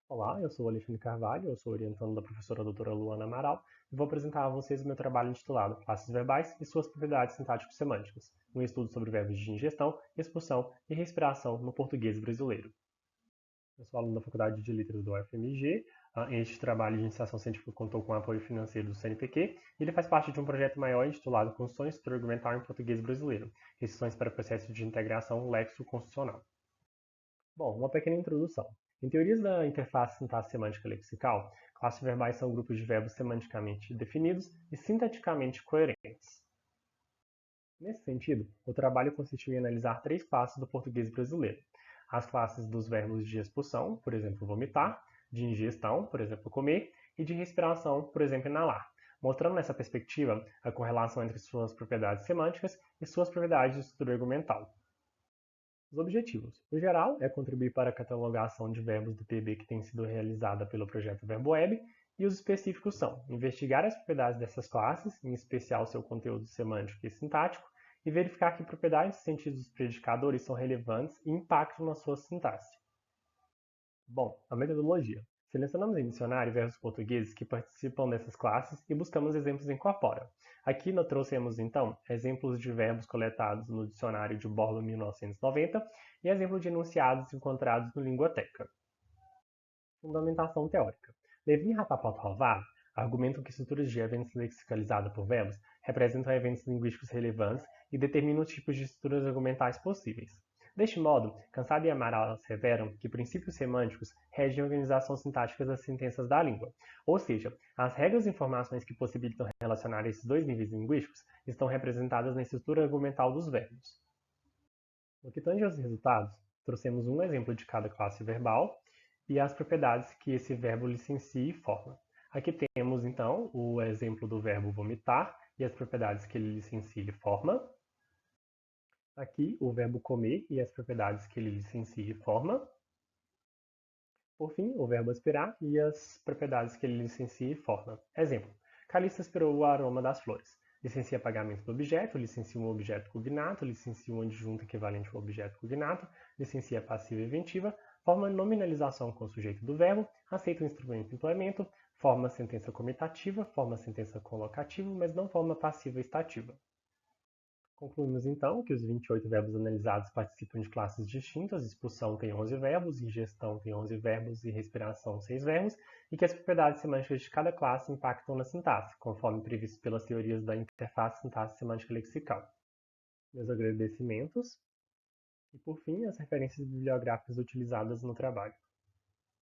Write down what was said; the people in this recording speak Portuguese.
Olá, eu sou o Alexandre Carvalho, eu sou orientando da professora doutora Luana Amaral e vou apresentar a vocês o meu trabalho intitulado Classes Verbais e suas propriedades sintático-semânticas, um estudo sobre verbos de ingestão, expulsão e respiração no português brasileiro. Eu sou aluno da Faculdade de Letras do UFMG. Este trabalho de iniciação científica contou com o apoio financeiro do CNPq e ele faz parte de um projeto maior intitulado Construções Argumental em Português Brasileiro, Restrições para o Processo de Integração Léxico-Constitucional. Bom, uma pequena introdução. Em teorias da interface sintaxe-semântica lexical, classes verbais são grupos de verbos semanticamente definidos e sintaticamente coerentes. Nesse sentido, o trabalho consistiu em analisar três classes do português brasileiro. As classes dos verbos de expulsão, por exemplo, vomitar, de ingestão, por exemplo, comer, e de respiração, por exemplo, inalar, mostrando nessa perspectiva a correlação entre suas propriedades semânticas e suas propriedades de estrutura argumental. Os objetivos. O geral é contribuir para a catalogação de verbos do PB que tem sido realizada pelo projeto VerboWeb, e os específicos são investigar as propriedades dessas classes, em especial seu conteúdo semântico e sintático, e verificar que propriedades e sentidos dos predicadores são relevantes e impactam na sua sintaxe. Bom, a metodologia. Selecionamos em dicionário verbos portugueses que participam dessas classes e buscamos exemplos em corpora. Aqui nós trouxemos, então, exemplos de verbos coletados no dicionário de Borla 1990 e exemplos de enunciados encontrados no Linguateca. Fundamentação teórica. Levin e Rapaport-Horvath argumentam que estruturas de eventos lexicalizadas por verbos representam eventos linguísticos relevantes e determinam os tipos de estruturas argumentais possíveis. Deste modo, Cansado e Amaral asseveram que princípios semânticos regem a organização sintática das sentenças da língua, ou seja, as regras e informações que possibilitam relacionar esses dois níveis linguísticos estão representadas na estrutura argumental dos verbos. No que tange aos resultados, trouxemos um exemplo de cada classe verbal e as propriedades que esse verbo licencia e forma. Aqui temos, então, o exemplo do verbo vomitar e as propriedades que ele licencia e forma. Aqui, o verbo comer e as propriedades que ele licencia e forma. Por fim, o verbo aspirar e as propriedades que ele licencia e forma. Exemplo: Calista aspirou o aroma das flores. Licencia pagamento do objeto, licencia um objeto cognato, licencia um adjunto equivalente ao objeto cognato, licencia passiva e inventiva, forma nominalização com o sujeito do verbo, aceita o instrumento implemento, forma sentença comitativa, forma sentença colocativa, mas não forma passiva estativa. Concluímos então que os 28 verbos analisados participam de classes distintas, expulsão tem 11 verbos, ingestão tem 11 verbos e respiração 6 verbos, e que as propriedades semânticas de cada classe impactam na sintaxe, conforme previsto pelas teorias da interface sintaxe-semântica lexical. Meus agradecimentos e, por fim, as referências bibliográficas utilizadas no trabalho.